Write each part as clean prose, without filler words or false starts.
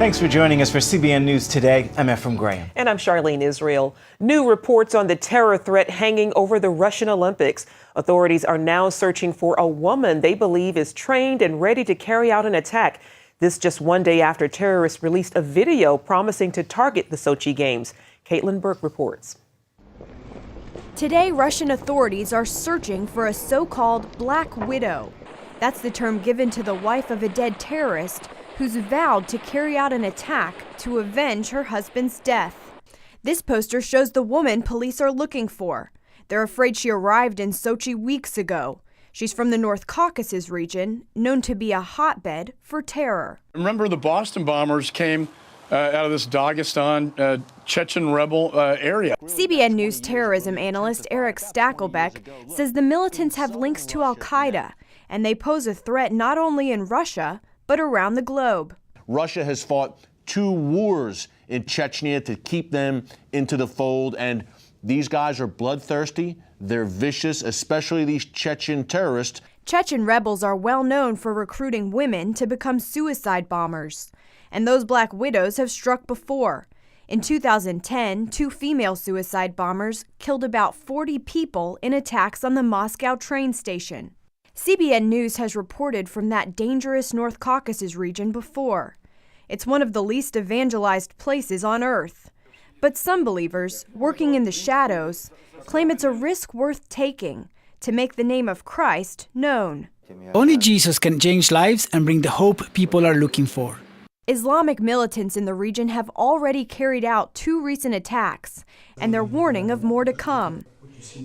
Thanks for joining us for CBN News Today. I'm Ephraim Graham. And I'm Charlene Israel. New reports on the terror threat hanging over the Russian Olympics. Authorities are now searching for a woman they believe is trained and ready to carry out an attack. This just one day after terrorists released a video promising to target the Sochi Games. Caitlin Burke reports. Today, Russian authorities are searching for a so-called Black Widow. That's the term given to the wife of a dead terrorist who's vowed to carry out an attack to avenge her husband's death. This poster shows the woman police are looking for. They're afraid she arrived in Sochi weeks ago. She's from the North Caucasus region, known to be a hotbed for terror. Remember, the Boston bombers came out of this Dagestan Chechen rebel area. CBN News terrorism analyst Eric Stakelbeck says the militants have links to al-Qaeda, and they pose a threat not only in Russia, but around the globe. Russia has fought 2 wars in Chechnya to keep them into the fold, and these guys are bloodthirsty, they're vicious, especially these Chechen terrorists. Chechen rebels are well known for recruiting women to become suicide bombers. And those Black Widows have struck before. In 2010, 2 female suicide bombers killed about 40 people in attacks on the Moscow train station. CBN News has reported from that dangerous North Caucasus region before. It's one of the least evangelized places on Earth. But some believers, working in the shadows, claim it's a risk worth taking to make the name of Christ known. Only Jesus can change lives and bring the hope people are looking for. Islamic militants in the region have already carried out 2 recent attacks, and they're warning of more to come,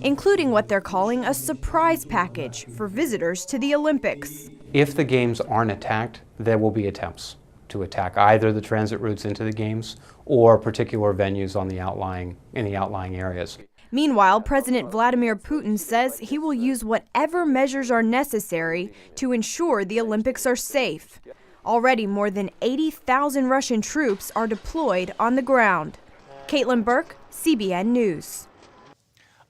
including what they're calling a surprise package for visitors to the Olympics. If the games aren't attacked, there will be attempts to attack either the transit routes into the games or particular venues on the outlying areas. Meanwhile, President Vladimir Putin says he will use whatever measures are necessary to ensure the Olympics are safe. Already more than 80,000 Russian troops are deployed on the ground. Caitlin Burke, CBN News.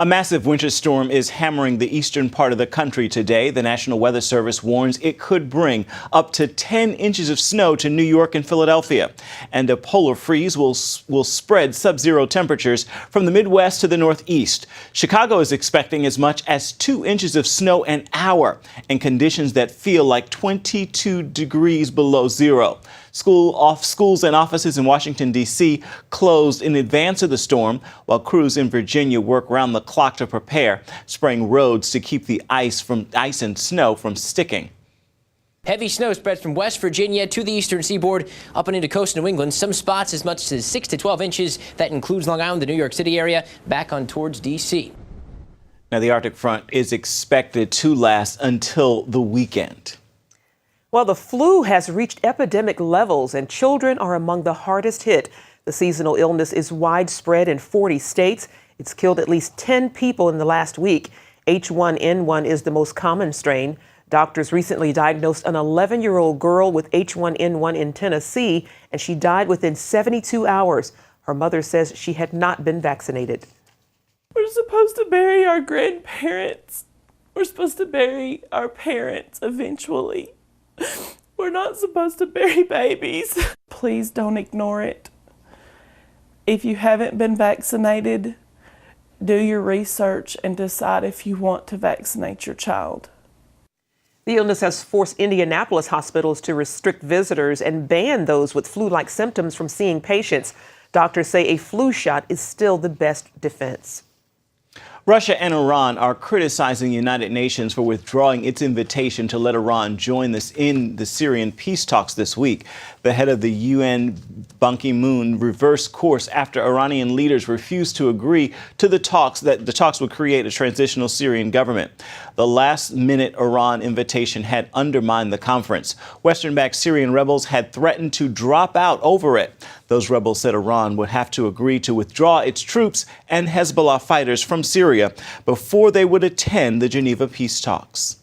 A massive winter storm is hammering the eastern part of the country today. The National Weather Service warns it could bring up to 10 inches of snow to New York and Philadelphia. And a polar freeze will spread sub-zero temperatures from the Midwest to the Northeast. Chicago is expecting as much as 2 inches of snow an hour and conditions that feel like 22 degrees below zero. Schools and offices in Washington, D.C. closed in advance of the storm, while crews in Virginia work round the clock to prepare, spraying roads to keep the ice and snow from sticking. Heavy snow spreads from West Virginia to the eastern seaboard, up and into coastal New England. Some spots as much as 6 to 12 inches. That includes Long Island, the New York City area, back on towards D.C. Now, the Arctic front is expected to last until the weekend. Well, the flu has reached epidemic levels and children are among the hardest hit. The seasonal illness is widespread in 40 states. It's killed at least 10 people in the last week. H1N1 is the most common strain. Doctors recently diagnosed an 11-year-old girl with H1N1 in Tennessee, and she died within 72 hours. Her mother says she had not been vaccinated. We're supposed to bury our grandparents. We're supposed to bury our parents eventually. We're not supposed to bury babies. Please don't ignore it. If you haven't been vaccinated, do your research and decide if you want to vaccinate your child. The illness has forced Indianapolis hospitals to restrict visitors and ban those with flu-like symptoms from seeing patients. Doctors say a flu shot is still the best defense. Russia and Iran are criticizing the United Nations for withdrawing its invitation to let Iran join in the Syrian peace talks this week. The head of the UN, Ban Ki-moon, reversed course after Iranian leaders refused to agree to the talks would create a transitional Syrian government. The last-minute Iran invitation had undermined the conference. Western-backed Syrian rebels had threatened to drop out over it. Those rebels said Iran would have to agree to withdraw its troops and Hezbollah fighters from Syria before they would attend the Geneva peace talks.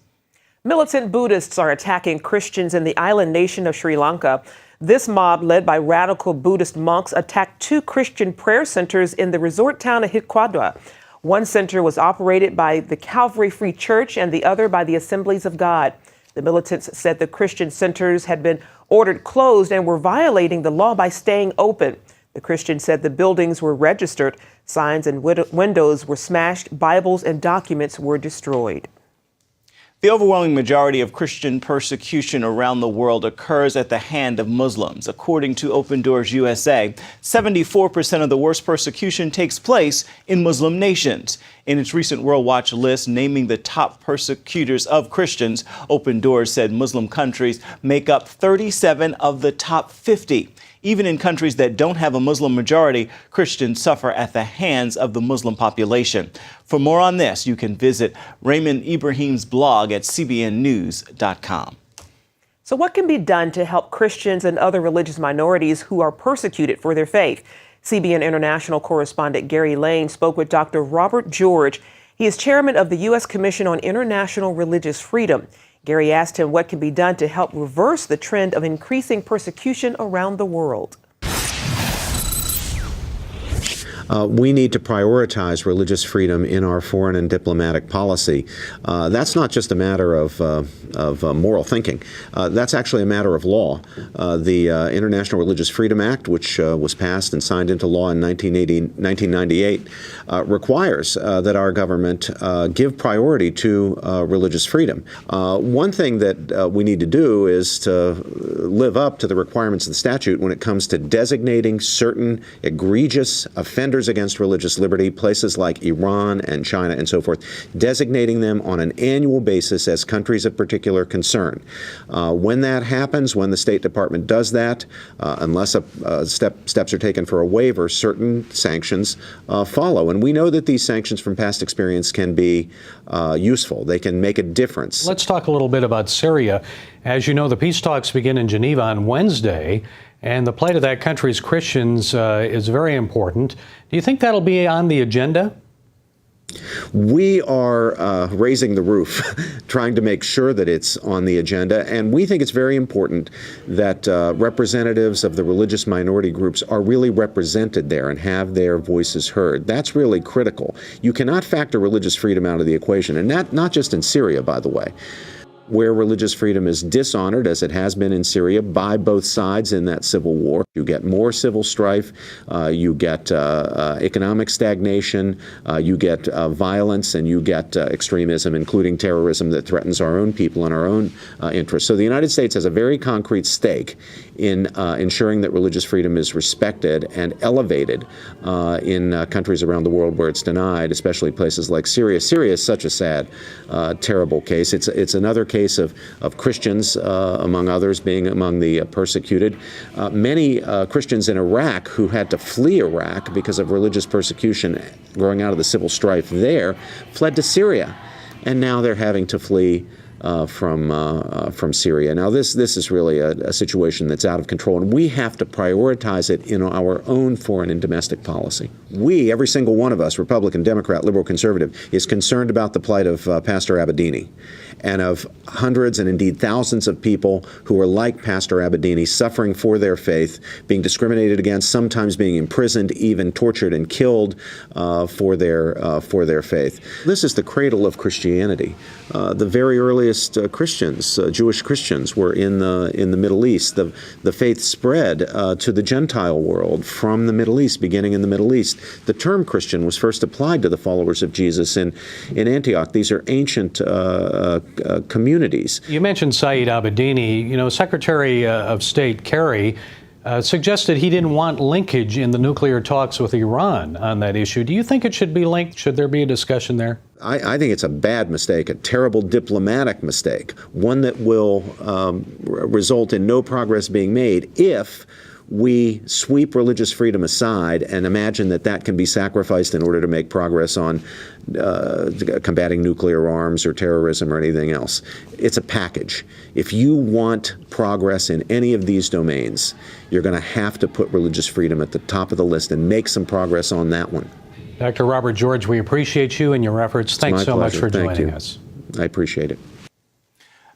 Militant Buddhists are attacking Christians in the island nation of Sri Lanka. This mob, led by radical Buddhist monks, attacked 2 Christian prayer centers in the resort town of Hikwadwa. One center was operated by the Calvary Free Church and the other by the Assemblies of God. The militants said the Christian centers had been ordered closed and were violating the law by staying open. The Christians said the buildings were registered, signs and windows were smashed, Bibles and documents were destroyed. The overwhelming majority of Christian persecution around the world occurs at the hand of Muslims. According to Open Doors USA, 74% of the worst persecution takes place in Muslim nations. In its recent World Watch list naming the top persecutors of Christians, Open Doors said Muslim countries make up 37 of the top 50. Even in countries that don't have a Muslim majority, Christians suffer at the hands of the Muslim population. For more on this, you can visit Raymond Ibrahim's blog at cbnnews.com. So what can be done to help Christians and other religious minorities who are persecuted for their faith? CBN International correspondent Gary Lane spoke with Dr. Robert George. He is chairman of the U.S. Commission on International Religious Freedom. Gary asked him what can be done to help reverse the trend of increasing persecution around the world. We need to prioritize religious freedom in our foreign and diplomatic policy. That's not just a matter of moral thinking. That's actually a matter of law. The International Religious Freedom Act, which was passed and signed into law in 1998, requires that our government give priority to religious freedom. One thing that we need to do is to live up to the requirements of the statute when it comes to designating certain egregious offenders against religious liberty, places like Iran and China and so forth, designating them on an annual basis as countries of particular concern. When that happens, when the State Department does that, unless steps are taken for a waiver, certain sanctions follow. And we know that these sanctions from past experience can be useful. They can make a difference. Let's talk a little bit about Syria. As you know, the peace talks begin in Geneva on Wednesday, and the plight of that country's Christians is very important. Do you think that'll be on the agenda? We are raising the roof, trying to make sure that it's on the agenda, and we think it's very important that representatives of the religious minority groups are really represented there and have their voices heard. That's really critical. You cannot factor religious freedom out of the equation, and not just in Syria, by the way, where religious freedom is dishonored, as it has been in Syria, by both sides in that civil war. You get more civil strife, you get economic stagnation, you get violence, and you get extremism, including terrorism that threatens our own people and our own interests. So the United States has a very concrete stake in ensuring that religious freedom is respected and elevated in countries around the world where it's denied, especially places like Syria. Syria is such a sad, terrible case. It's another case of Christians, among others, being among the persecuted. Many Christians in Iraq who had to flee Iraq because of religious persecution growing out of the civil strife there fled to Syria, and now they're having to flee from Syria. Now, this is really a situation that's out of control, and we have to prioritize it in our own foreign and domestic policy. We, every single one of us, Republican, Democrat, liberal, conservative, is concerned about the plight of Pastor Abedini and of hundreds and indeed thousands of people who are like Pastor Abedini, suffering for their faith, being discriminated against, sometimes being imprisoned, even tortured and killed for their faith. This is the cradle of Christianity. The very earliest Christians, Jewish Christians, were in the Middle East. The faith spread to the Gentile world from the Middle East, beginning in the Middle East. The term Christian was first applied to the followers of Jesus in Antioch. These are ancient communities. You mentioned Saeed Abedini. You know, Secretary of State Kerry suggested he didn't want linkage in the nuclear talks with Iran on that issue. Do you think it should be linked? Should there be a discussion there? I think it's a bad mistake, a terrible diplomatic mistake, one that will result in no progress being made if we sweep religious freedom aside and imagine that can be sacrificed in order to make progress on combating nuclear arms or terrorism or anything else. It's a package. If you want progress in any of these domains, you're going to have to put religious freedom at the top of the list and make some progress on that one. Dr. Robert George, we appreciate you and your efforts. Thanks so much for joining us. I appreciate it.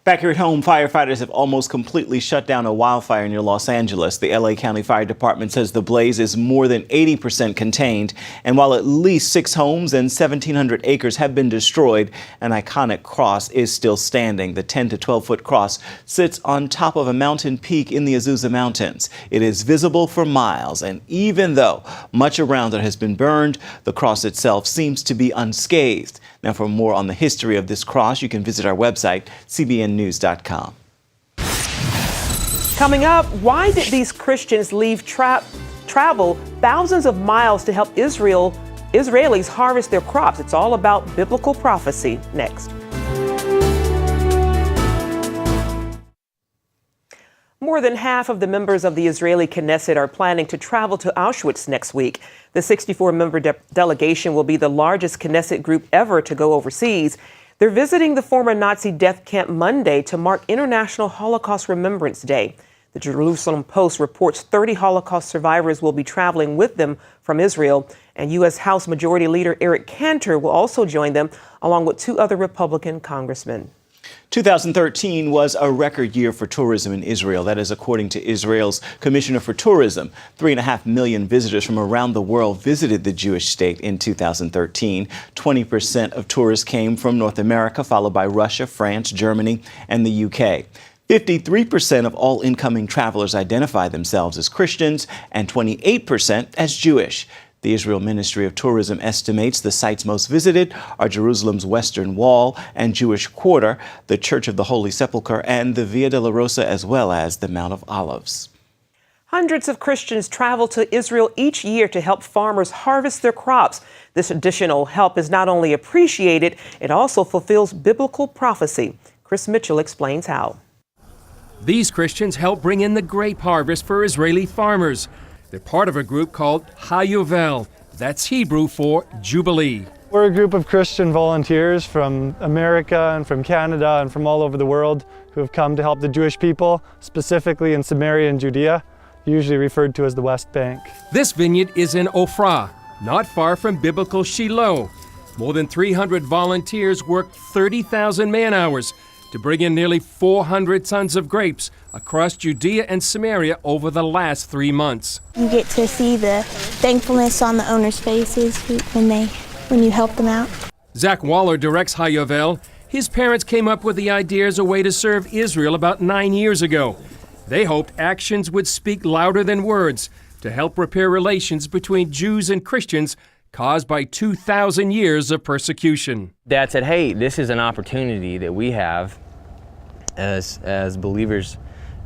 Back here at home, firefighters have almost completely shut down a wildfire near Los Angeles. The LA County Fire Department says the blaze is more than 80% contained. And while at least 6 homes and 1,700 acres have been destroyed, an iconic cross is still standing. The 10 to 12-foot cross sits on top of a mountain peak in the Azusa Mountains. It is visible for miles, and even though much around it has been burned, the cross itself seems to be unscathed. Now, for more on the history of this cross, you can visit our website, cbnnews.com. Coming up, why did these Christians leave travel thousands of miles to help Israelis harvest their crops? It's all about biblical prophecy next. More than half of the members of the Israeli Knesset are planning to travel to Auschwitz next week. The 64-member delegation will be the largest Knesset group ever to go overseas. They're visiting the former Nazi death camp Monday to mark International Holocaust Remembrance Day. The Jerusalem Post reports 30 Holocaust survivors will be traveling with them from Israel, and U.S. House Majority Leader Eric Cantor will also join them, along with 2 other Republican congressmen. 2013 was a record year for tourism in Israel. That is according to Israel's Commissioner for Tourism. 3.5 million visitors from around the world visited the Jewish state in 2013. 20% of tourists came from North America, followed by Russia, France, Germany, and the UK. 53% of all incoming travelers identify themselves as Christians and 28% as Jewish. The Israel Ministry of Tourism estimates the sites most visited are Jerusalem's Western Wall and Jewish Quarter, the Church of the Holy Sepulchre, and the Via Dolorosa, as well as the Mount of Olives. Hundreds of Christians travel to Israel each year to help farmers harvest their crops. This additional help is not only appreciated, it also fulfills biblical prophecy. Chris Mitchell explains how. These Christians help bring in the grape harvest for Israeli farmers. They're part of a group called Hayovel. That's Hebrew for Jubilee. We're a group of Christian volunteers from America and from Canada and from all over the world who have come to help the Jewish people, specifically in Samaria and Judea, usually referred to as the West Bank. This vineyard is in Ophrah, not far from biblical Shiloh. More than 300 volunteers worked 30,000 man-hours to bring in nearly 400 tons of grapes across Judea and Samaria over the last 3 months. You get to see the thankfulness on the owners' faces when you help them out. Zach Waller directs Hayovel. His parents came up with the idea as a way to serve Israel about 9 years ago. They hoped actions would speak louder than words to help repair relations between Jews and Christians caused by 2,000 years of persecution. Dad said, hey, this is an opportunity that we have as believers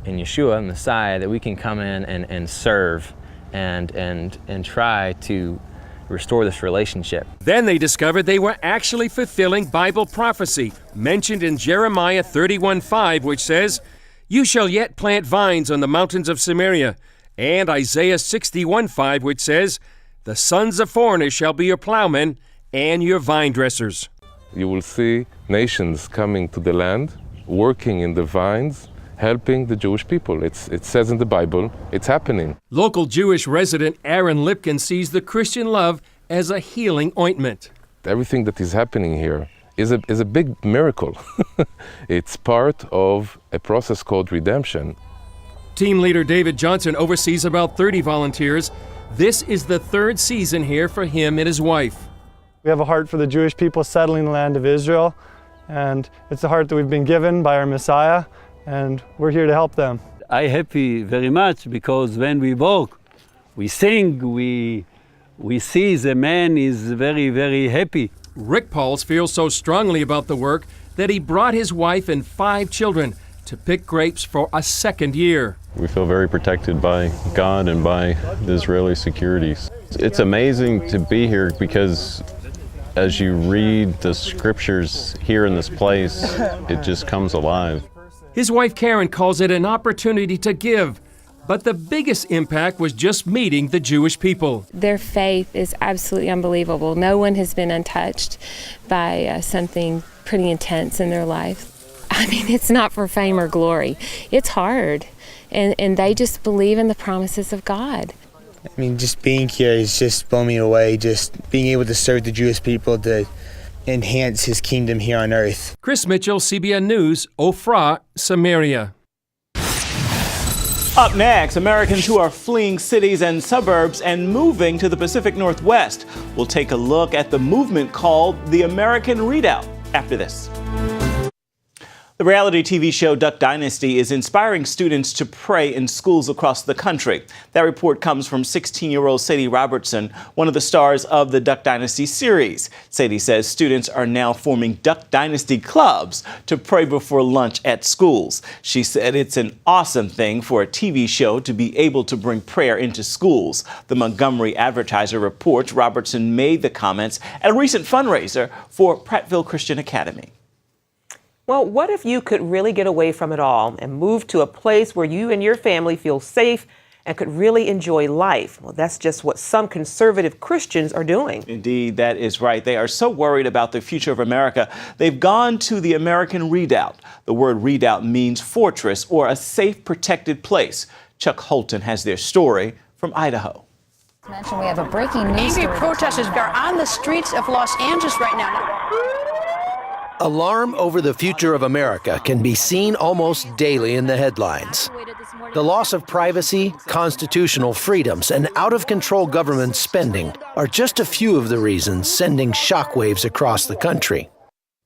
in Yeshua, Messiah, that we can come in and serve and try to restore this relationship. Then they discovered they were actually fulfilling Bible prophecy mentioned in Jeremiah 31:5, which says, "You shall yet plant vines on the mountains of Samaria," and Isaiah 61:5, which says, "The sons of foreigners shall be your plowmen and your vine dressers." You will see nations coming to the land, working in the vines, helping the Jewish people. It says in the Bible, it's happening. Local Jewish resident Aaron Lipkin sees the Christian love as a healing ointment. Everything that is happening here is a big miracle. It's part of a process called redemption. Team leader David Johnson oversees about 30 volunteers. This is the 3rd season here for him and his wife. We have a heart for the Jewish people settling the land of Israel, and it's a heart that we've been given by our Messiah, and we're here to help them. I'm happy very much because when we walk, we sing, we see the man is very, very happy. Rick Pauls feels so strongly about the work that he brought his wife and 5 children to pick grapes for a 2nd year. We feel very protected by God and by the Israeli securities. It's amazing to be here because as you read the scriptures here in this place, it just comes alive. His wife Karen calls it an opportunity to give, but the biggest impact was just meeting the Jewish people. Their faith is absolutely unbelievable. No one has been untouched by something pretty intense in their life. I mean, it's not for fame or glory. It's hard, and they just believe in the promises of God. I mean, just being here is just blown me away. Just being able to serve the Jewish people, to enhance his kingdom here on earth. Chris Mitchell, CBN News, Ofra, Samaria. Up next, Americans who are fleeing cities and suburbs and moving to the Pacific Northwest. We'll take a look at the movement called the American Redoubt after this. The reality TV show Duck Dynasty is inspiring students to pray in schools across the country. That report comes from 16-year-old Sadie Robertson, one of the stars of the Duck Dynasty series. Sadie says students are now forming Duck Dynasty clubs to pray before lunch at schools. She said it's an awesome thing for a TV show to be able to bring prayer into schools. The Montgomery Advertiser reports Robertson made the comments at a recent fundraiser for Prattville Christian Academy. Well, what if you could really get away from it all and move to a place where you and your family feel safe and could really enjoy life? Well, that's just what some conservative Christians are doing. Indeed, that is right. They are so worried about the future of America, they've gone to the American Redoubt. The word redoubt means fortress or a safe, protected place. Chuck Holton has their story from Idaho. We have a breaking news story. Angry protesters are on the streets of Los Angeles right now. Alarm over the future of America can be seen almost daily in the headlines. The loss of privacy, constitutional freedoms, and out-of-control government spending are just a few of the reasons sending shockwaves across the country.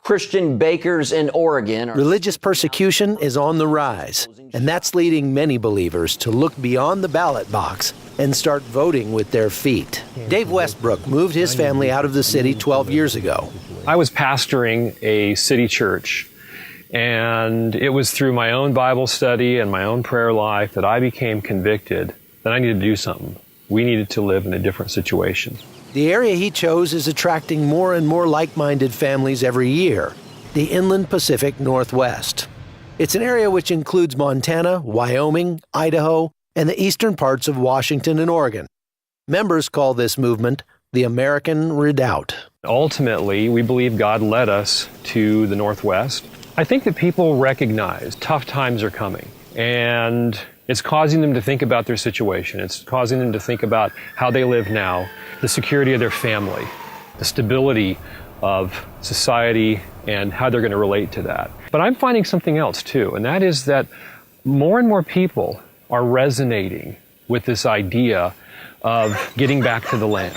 Christian bakers in Oregon. Religious persecution is on the rise, and that's leading many believers to look beyond the ballot box and start voting with their feet. Dave Westbrook moved his family out of the city 12 years ago. I was pastoring a city church, and it was through my own Bible study and my own prayer life that I became convicted that I needed to do something. We needed to live in a different situation. The area he chose is attracting more and more like-minded families every year, the Inland Pacific Northwest. It's an area which includes Montana, Wyoming, Idaho, and the eastern parts of Washington and Oregon. Members call this movement the American Redoubt. Ultimately, we believe God led us to the Northwest. I think that people recognize tough times are coming, and it's causing them to think about their situation. It's causing them to think about how they live now, the security of their family, the stability of society, and how they're going to relate to that. But I'm finding something else too, and that is that more and more people are resonating with this idea of getting back to the land,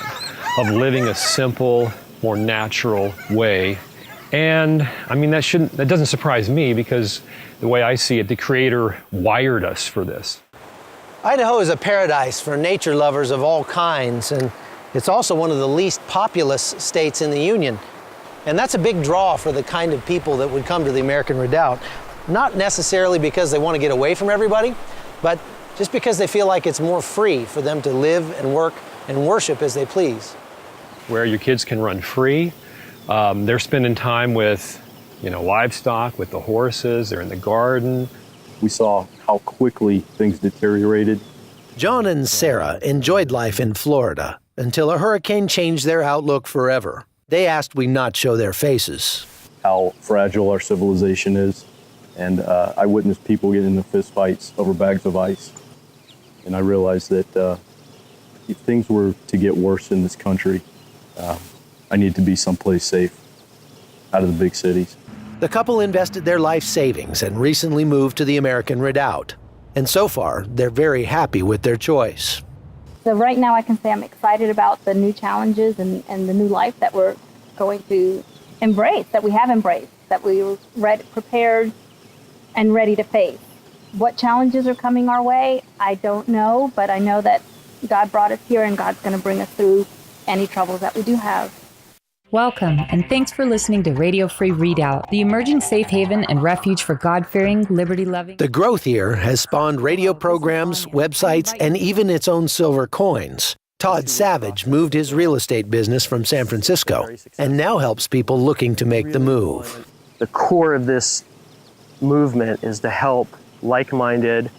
of living a simple, more natural way. And I mean, that doesn't surprise me, because the way I see it, the Creator wired us for this. Idaho is a paradise for nature lovers of all kinds, and it's also one of the least populous states in the Union. And that's a big draw for the kind of people that would come to the American Redoubt, not necessarily because they want to get away from everybody, but just because they feel like it's more free for them to live and work and worship as they please. Where your kids can run free. They're spending time with, livestock, with the horses. They're in the garden. We saw how quickly things deteriorated. John and Sarah enjoyed life in Florida until a hurricane changed their outlook forever. They asked we not show their faces. How fragile our civilization is. And I witnessed people get into fistfights over bags of ice. And I realized that if things were to get worse in this country, I need to be someplace safe, out of the big cities. The couple invested their life savings and recently moved to the American Redoubt. And so far, they're very happy with their choice. So right now I can say I'm excited about the new challenges and the new life that we're going to embrace, that we have embraced, that we were prepared and ready to face. What challenges are coming our way, I don't know, but I know that God brought us here and God's going to bring us through any troubles that we do have. Welcome, and thanks for listening to Radio Free Readout, the emerging safe haven and refuge for God-fearing, liberty-loving. The growth here has spawned radio programs, websites, and even its own silver coins. Todd Savage moved his real estate business from San Francisco and now helps people looking to make the move. The core of this movement is to help like-minded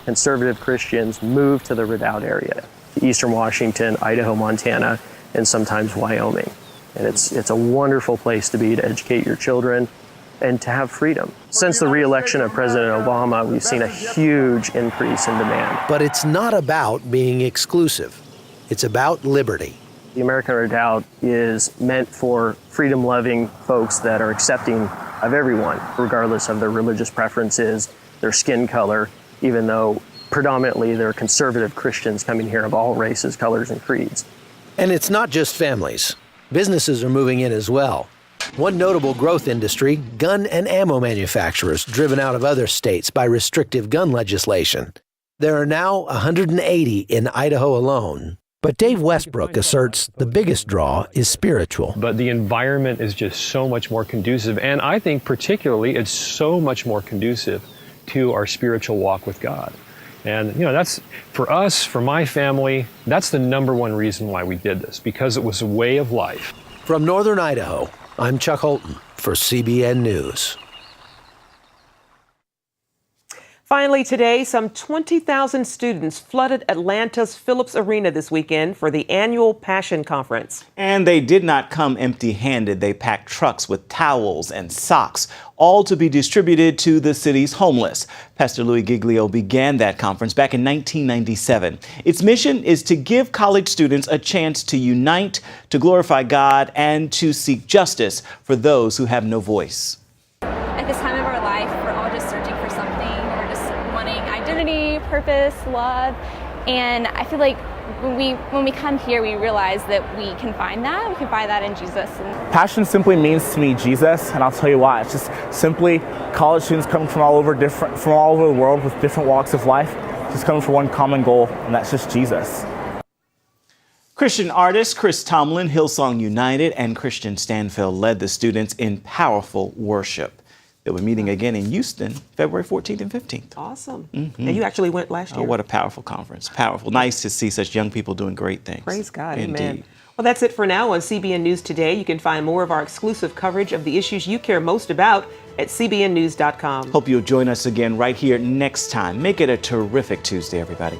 conservative Christians move to the Redoubt area, eastern Washington, Idaho, Montana, and sometimes Wyoming. And it's a wonderful place to be, to educate your children and to have freedom. Since the re-election of President Obama, we've seen a huge increase in demand. But it's not about being exclusive. It's about liberty. The American Redoubt is meant for freedom-loving folks that are accepting of everyone, regardless of their religious preferences, their skin color, even though predominantly they're conservative Christians coming here of all races, colors, and creeds. And it's not just families. Businesses are moving in as well. One notable growth industry, gun and ammo manufacturers driven out of other states by restrictive gun legislation. There are now 180 in Idaho alone. But Dave Westbrook asserts the biggest draw is spiritual. But the environment is just so much more conducive, and I think particularly it's so much more conducive to our spiritual walk with God. And that's, for us, for my family, that's the number one reason why we did this, because it was a way of life. From Northern Idaho, I'm Chuck Holton for CBN News. Finally today, some 20,000 students flooded Atlanta's Phillips Arena this weekend for the annual Passion Conference. And they did not come empty-handed. They packed trucks with towels and socks, all to be distributed to the city's homeless. Pastor Louis Giglio began that conference back in 1997. Its mission is to give college students a chance to unite, to glorify God, and to seek justice for those who have no voice. At this time of our life, we're all just searching for something. We're just wanting identity, purpose, love. And I feel like when we come here, we realize that we can find that. We can find that in Jesus. Passion simply means to me Jesus, and I'll tell you why. It's just simply college students coming from all over the world with different walks of life, just coming for one common goal, and that's just Jesus. Christian artist Chris Tomlin, Hillsong United, and Christian Stanfield led the students in powerful worship. They were meeting again in Houston, February 14th and 15th. Awesome. And you actually went last year. Oh, what a powerful conference. Powerful. Nice to see such young people doing great things. Praise God. Indeed. Amen. Well, that's it for now on CBN News Today. You can find more of our exclusive coverage of the issues you care most about at cbnnews.com. Hope you'll join us again right here next time. Make it a terrific Tuesday, everybody.